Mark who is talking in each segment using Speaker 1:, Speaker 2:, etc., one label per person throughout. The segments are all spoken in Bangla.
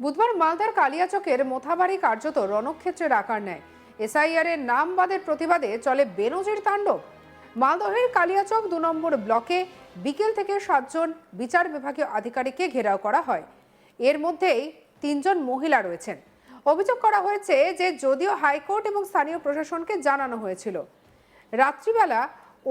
Speaker 1: বুধবার মালদার কালিয়াচকের মোথাবাড়ি কার্যত রণক্ষেত্রের আকার নেয়। এসআইআর এর নাম বাদের প্রতিবাদে চলে বেনজির তাণ্ডব। মালদহের কালিয়াচক ২ নম্বর ব্লকে বিকেল থেকে ৭ জন বিচার বিভাগীয় আধিকারিককে ঘেরাও করা হয়। এর মধ্যেই ৩ জন মহিলা রয়েছেন। অভিযোগ করা হয়েছে যে যদিও হাইকোর্ট এবং স্থানীয় প্রশাসনকে জানানো হয়েছিল, রাত্রিবেলা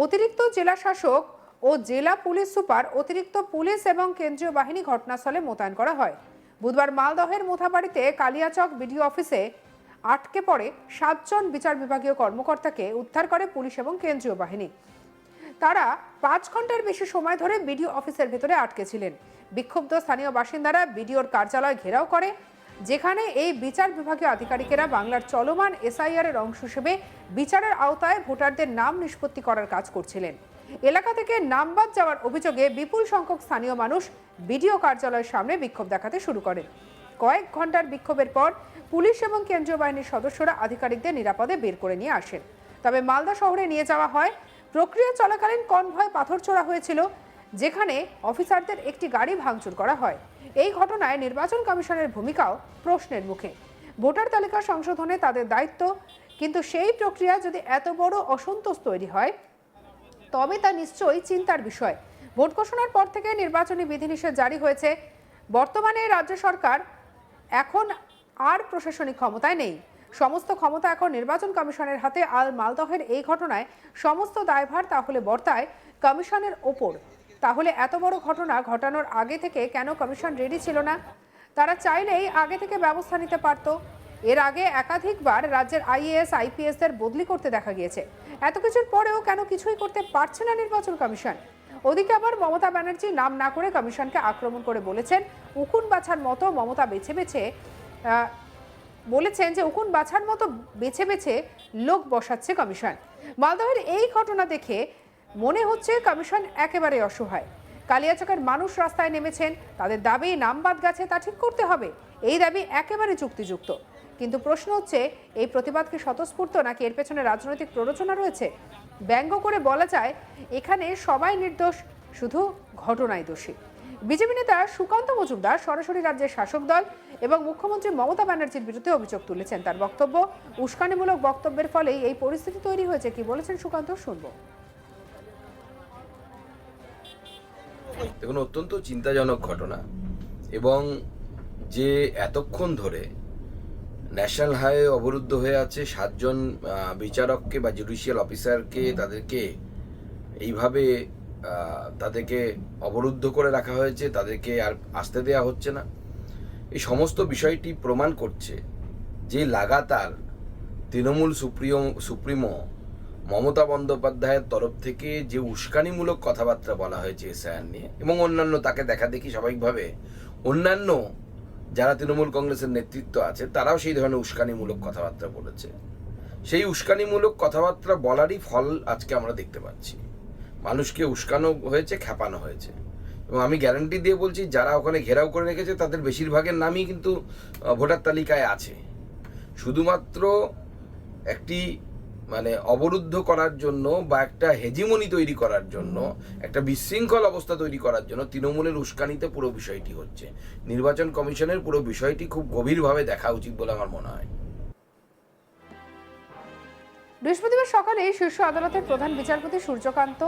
Speaker 1: অতিরিক্ত জেলা শাসক ও জেলা পুলিশ সুপার, অতিরিক্ত পুলিশ এবং কেন্দ্রীয় বাহিনী ঘটনাস্থলে মোতায়েন করা হয়। বুধবার মালদহের মোথাবাড়িতে কালিয়াচক বিডিও অফিসে আটকে পড়ে ৭ জন বিচার বিভাগীয় কর্মকর্তাকে উদ্ধার করে পুলিশ এবং কেন্দ্রীয় বাহিনী। তারা ৫ ঘন্টার বেশি সময় ধরে বিডিও অফিসের ভেতরে আটকে ছিলেন। বিক্ষুব্ধ স্থানীয় বাসিন্দারা বিডিওর কার্যালয় ঘেরাও করে, যেখানে এই বিচার বিভাগীয় আধিকারিকেরা বাংলার চলমান এসআইআর এর অংশ হিসেবে বিচারের আওতায় ভোটারদের নাম নিষ্পত্তি করার কাজ করছিলেন। এলাকা থেকে নাম বাদ যাওয়ার অভিযোগে বিপুল সংখ্যক স্থানীয় মানুষ বিডিও কার্যালয়ের সামনে বিক্ষোভ দেখাতে শুরু করেন। কয়েক ঘন্টার বিক্ষোভের পর পুলিশ এবং কেন্দ্রীয় বাহিনীর সদস্যরা আধিকারিকদের নিরাপদে বের করে নিয়ে আসেন। তবে মালদা শহরে নিয়ে যাওয়া হয়। প্রক্রিয়া চলাকালীন কনভয় পাথর ছোড়া হয়েছিল, যেখানে অফিসারদের একটি গাড়ি ভাঙচুর করা হয়। এই ঘটনায় নির্বাচন কমিশনের ভূমিকাও প্রশ্নের মুখে। ভোটার তালিকা সংশোধনে তাদের দায়িত্ব, কিন্তু সেই প্রক্রিয়া যদি এত বড় অসন্তোষ তৈরি হয় তবে তা নিশ্চয়ই চিন্তার বিষয়। ভোট ঘোষণার পর থেকে নির্বাচনী বিধিনিষেধ জারি হয়েছে। বর্তমানে রাজ্য সরকার এখন আর প্রশাসনিক ক্ষমতায় নেই, সমস্ত ক্ষমতা এখন নির্বাচন কমিশনের হাতে। আর মালদহের এই ঘটনায় সমস্ত দায়ভার তাহলে বর্তায় কমিশনের ওপর। তাহলে এত বড় ঘটনা ঘটানোর আগে থেকে কেন কমিশন রেডি ছিল না? তারা চাইলেই আগে থেকে ব্যবস্থা নিতে পারত। এর আগে একাধিকবার রাজ্যের আইএএস আইপিএসদের বদলি করতে দেখা গিয়েছে। এত কিছুর পরেও কেন কিছুই করতে পারছে না নির্বাচন কমিশন? ওদিকে আবার মমতা ব্যানার্জি নাম না করে কমিশনকে আক্রমণ করে বলেছেন উকুন বাছার মতো মমতা বেছে বেছে লোক বসাচ্ছে কমিশন। মালদহের এই ঘটনা দেখে মনে হচ্ছে কমিশন একেবারে অসহায়। কালিয়াচকের মানুষ রাস্তায় নেমেছেন, তাদের দাবি নাম বাদ গেছে, তা ঠিক করতে হবে। এই দাবি একেবারে যুক্তিযুক্ত, কিন্তু প্রশ্ন হচ্ছে এই প্রতিবাদ কি স্বতঃস্ফূর্ত নাকি এর পেছনে রাজনৈতিক প্ররোচনা রয়েছে? ব্যঙ্গ করে বলা যায় এখানে সবাই নির্দোষ, শুধু ঘটনায় দোষী। বিজেপি নেতা সুকান্ত মজুমদার সরাসরি রাজ্যের শাসক দল এবং মুখ্যমন্ত্রী মমতা ব্যানার্জির বিরুদ্ধে অভিযোগ তুলেছেন। তার বক্তব্য, উস্কানিমূলক বক্তব্যের ফলেই এই পরিস্থিতি তৈরি হয়েছে। কি বলেছেন সুকান্ত, শুনবো।
Speaker 2: দেখুন, অত্যন্ত চিন্তাজনক ঘটনা। এবং যে এতক্ষণ ধরে ন্যাশনাল হাইওয়ে অবরুদ্ধ হয়ে আছে, ৭ জন বিচারককে বা জুডিশিয়াল অফিসারকে তাদেরকে এইভাবে তাদেরকে অবরুদ্ধ করে রাখা হয়েছে, তাদেরকে আর আসতে দেওয়া হচ্ছে না। এই সমস্ত বিষয়টি প্রমাণ করছে যে লাগাতার তৃণমূল সুপ্রিমো মমতা বন্দ্যোপাধ্যায়ের তরফ থেকে যে উস্কানিমূলক কথাবার্তা বলা হয়েছে এসআইআর নিয়ে, এবং অন্যান্য তাকে দেখা দেখি স্বাভাবিকভাবে অন্যান্য যারা তৃণমূল কংগ্রেসের নেতৃত্ব আছে তারাও সেই ধরনের উস্কানিমূলক কথাবার্তা বলেছে। সেই উস্কানিমূলক কথাবার্তা বলারই ফল আজকে আমরা দেখতে পাচ্ছি। মানুষকে উস্কানো হয়েছে, খেপানো হয়েছে। এবং আমি গ্যারান্টি দিয়ে বলছি, যারা ওখানে ঘেরাও করে রেখেছে তাদের বেশিরভাগের নামই কিন্তু ভোটার তালিকায় আছে। শুধুমাত্র একটি অবরুদ্ধ করার জন্য বা একটা হেজিমনি তৈরি করার জন্য, একটা বিশৃঙ্খল অবস্থা তৈরি করার জন্য তৃণমূলের উস্কানিতে পুরো বিষয়টি হচ্ছে। নির্বাচন কমিশনের পুরো বিষয়টি খুব গভীরভাবে দেখা উচিত বলে আমার মনে হয়।
Speaker 1: বৃহস্পতিবার সকালে শীর্ষ আদালতের প্রধান বিচারপতি সূর্যকান্ত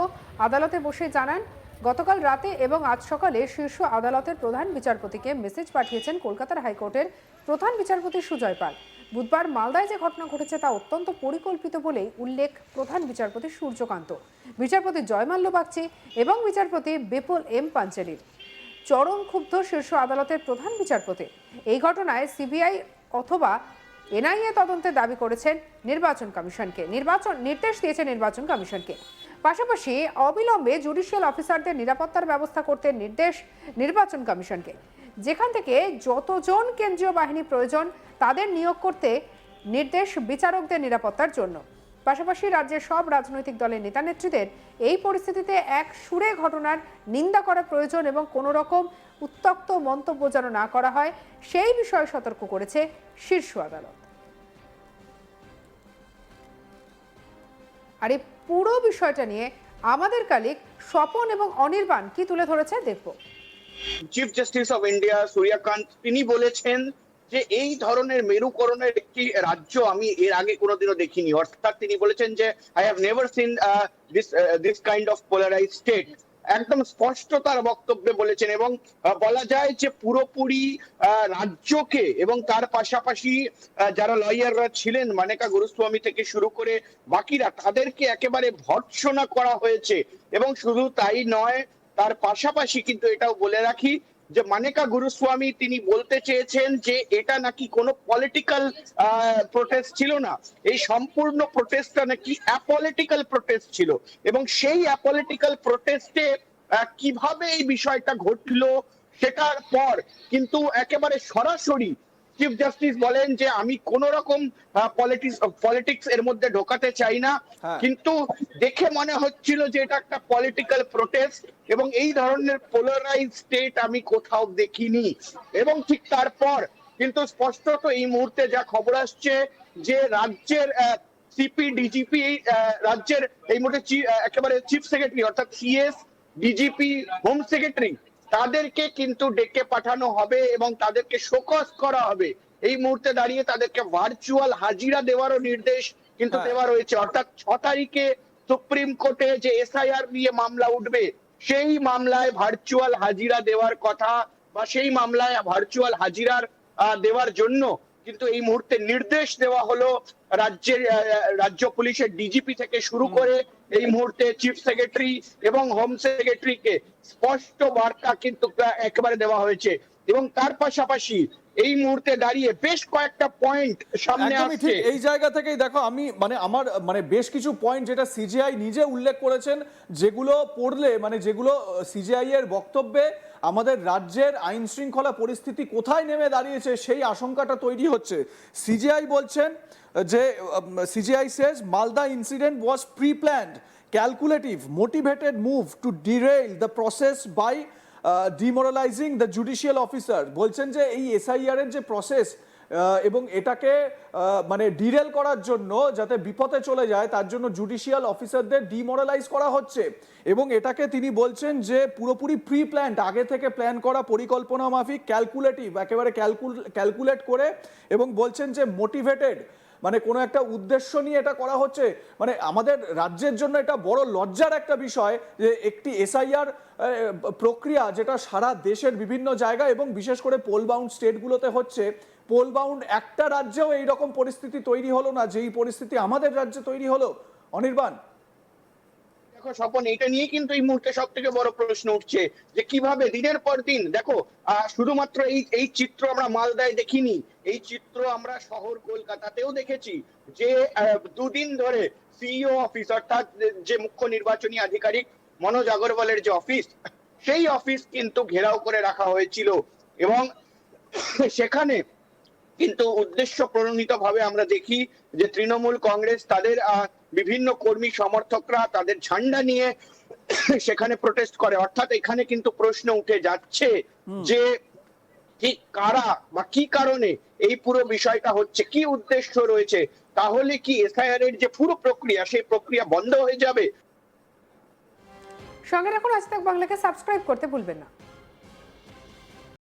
Speaker 1: আদালতে বসে জানান, গতকাল রাতে এবং আজ সকালে শীর্ষ আদালতের প্রধান বিচারপতিকে মেসেজ পাঠিয়েছেন কলকাতার হাইকোর্টের প্রধান বিচারপতি সুজয় পাল। বুধবার মালদায় যে ঘটনা ঘটেছে তা অত্যন্ত পরিকল্পিত বলেই উল্লেখ প্রধান বিচারপতি সূর্যকান্ত, বিচারপতি জয়মাল্য বাগচি এবং বিচারপতি বিপুল এম পাঞ্চেরির। চরম ক্ষুব্ধ শীর্ষ আদালতের প্রধান বিচারপতি। এই ঘটনায় সিবিআই অথবা এনআইএ তদন্তের দাবি করেছেন নির্বাচন কমিশনকে, নির্দেশ দিয়েছে নির্বাচন কমিশনকে। পাশাপাশি অবিলম্বে জুডিশিয়াল অফিসারদের নিরাপত্তার ব্যবস্থা করতে নির্দেশ নির্বাচন কমিশনকে, যেখান থেকে যতজন কেন্দ্রীয় বাহিনী প্রয়োজন তাদের নিয়োগ করতে নির্দেশ বিচারকদের নিরাপত্তার জন্য। পাশাপাশি রাজ্যের সব রাজনৈতিক দলের নেতানেত্রীদের এই পরিস্থিতিতে এক সুরে ঘটনার নিন্দা করা প্রয়োজন এবং কোনো রকম উত্তক্ত মন্তব্য যেন না করা হয় সেই বিষয়ে সতর্ক করেছে শীর্ষ আদালত। আর এই পুরো বিষয়টা নিয়ে আমাদের কালিক স্বপন এবং অনির্বাণ কি তুলে ধরেছে দেখব।
Speaker 3: Chief justice of India Surya Kant তিনি বলেছেন যে এই ধরনের মেরুকরণের একটি রাজ্য আমি এর আগে কোনোদিনও দেখিনি। অর্থাৎ তিনি বলেছেন যে I have never seen this kind of polarised state. একদম স্পষ্ট তার বক্তব্যে বলেছেন এবং বলা যায় যে পুরোপুরি রাজ্যকে এবং তার পাশাপাশি যারা লয়াররা ছিলেন মানেকা গুরুস্বামী থেকে শুরু করে বাকিরা তাদেরকে একেবারে ভর্ৎসনা করা হয়েছে। এবং শুধু তাই নয়, তার পাশাপাশি কিন্তু এটাও বলে রাখি যে মানেকা গুরুস্বামী তিনি বলতে চেয়েছেন যে এটা নাকি কোনো পলিটিক্যাল প্রোটেস্ট ছিল না, এই সম্পূর্ণ প্রোটেস্টটা নাকি অ্যাপলিটিক্যাল প্রোটেস্ট ছিল। এবং সেই অ্যাপলিটিক্যাল প্রোটেস্টে কিভাবে এই বিষয়টা ঘটলো সেটার পর কিন্তু একেবারে সরাসরি চিফ জাস্টিস বলেন যে আমি কোন রকম পলিটিক্স এর মধ্যে ঢোকাতে চাই না, কিন্তু দেখে মনে হচ্ছিল যে এটা একটা পলিটিক্যাল প্রোটেস্ট এবং এই ধরনের পোলারাইজ স্টেট আমি কোথাও দেখিনি। এবং ঠিক তারপর কিন্তু স্পষ্টত এই মুহূর্তে যা খবর আসছে যে রাজ্যের সিপি ডিজিপি রাজ্যের এই মুহূর্তে একেবারে চিফ সেক্রেটারি অর্থাৎ সিএস ডিজিপি হোম সেক্রেটারি তাদেরকে কিন্তু ডেকে পাঠানো হবে এবং তাদেরকে শোকজ করা হবে। এই মুহূর্তে দাঁড়িয়ে তাদেরকে ভার্চুয়াল হাজিরা দেওয়ারও নির্দেশ কিন্তু দেওয়া রয়েছে। অর্থাৎ 6 তারিখে সুপ্রিম কোর্টে যে এসআইআর নিয়ে মামলা উঠবে সেই মামলায় ভার্চুয়াল হাজিরা দেওয়ার কথা বা সেই মামলায় ভার্চুয়াল হাজিরার দেওয়ার জন্য কিন্তু এই মুহূর্তে নির্দেশ দেওয়া হলো রাজ্য পুলিশের ডিজিপি থেকে শুরু করে এই মুহূর্তে চিফ সেক্রেটারি এবং হোম সেক্রেটারিকে স্পষ্ট বার্তা কিন্তু একেবারে দেওয়া হয়েছে। এবং তার পাশাপাশি এই মুহূর্তে দাঁড়িয়ে বেশ কয়েকটা পয়েন্ট সামনে আসছে।
Speaker 4: এই জায়গা থেকেই দেখো আমি আমার বেশ কিছু পয়েন্ট যেটা সিজিআই নিজে উল্লেখ করেছেন, যেগুলো পড়লে যেগুলো সিজিআই এর বক্তব্যে আমাদের রাজ্যের আইন শৃঙ্খলা পরিস্থিতি কোথায় নেমে দাঁড়িয়েছে সেই আশঙ্কাটা তৈরি হচ্ছে। সিজিআই বলছেন যে CJI says Malda incident was pre planned, calculative, motivated move to derail the process by demoralising the judicial officer. বলছেন যে এই এসআইআর এর যে প্রসেস এবং এটাকে ডিরেল করার জন্য যাতে বিপথে চলে যায় তার জন্য জুডিশিয়াল অফিসারদের ডিমোরালাইজ করা হচ্ছে। এবং এটাকে তিনি বলছেন যে পুরোপুরি প্রি প্ল্যান্ড, আগে থেকে প্ল্যান করা, পরিকল্পনা মাফিক, ক্যালকুলেটিভ, একেবারে ক্যালকুলেট করে, এবং বলছেন যে মোটিভেটেড, কোনো একটা উদ্দেশ্য নিয়ে এটা করা হচ্ছে। আমাদের রাজ্যের জন্য এটা বড় লজ্জার একটা বিষয় যে একটি এসআইআর প্রক্রিয়া যেটা সারা দেশের বিভিন্ন জায়গায় এবং বিশেষ করে পোল বাউন্ড স্টেটগুলোতে হচ্ছে, পোল বাউন্ড একটা রাজ্যেও এইরকম পরিস্থিতি তৈরি হলো না যেই পরিস্থিতি আমাদের রাজ্যে তৈরি হলো। অনির্বাণ,
Speaker 3: দেখো স্বপন, এটা নিয়ে কিন্তু এই মুহূর্তে সব থেকে বড় প্রশ্ন উঠছে যে কিভাবে দিনের পর দিন দেখো শুধুমাত্র এই চিত্র আমরা মালদায় দেখিনি, এই চিত্র আমরা শহর কলকাতাতেও দেখেছি যে দুদিন ধরে সিইও অফিস অর্থাৎ যে মুখ্য নির্বাচনী আধিকারিক মনোজ আগরওয়ালের যে অফিস, সেই অফিস কিন্তু ঘেরাও করে রাখা হয়েছিল এবং সেখানে কিন্তু উদ্দেশ্য প্রণোদিত ভাবে আমরা দেখি যে তৃণমূল কংগ্রেস তাদের বিভিন্ন কর্মী সমর্থকরা তাদের ঝান্ডা নিয়ে সেখানে প্রোটেস্ট করে। অর্থাৎ এখানে কিন্তু প্রশ্ন উঠে যাচ্ছে যে ঠিক কারা বা কি কারণে এই পুরো বিষয়টা হচ্ছে, কি উদ্দেশ্য রয়েছে। তাহলে কি এসআইআর এর যে পুরো প্রক্রিয়া সেই প্রক্রিয়া বন্ধ হয়ে যাবে?
Speaker 1: সঙ্গে রাখুন আজ তাক বাংলাকে সাবস্ক্রাইব করতে ভুলবেন না।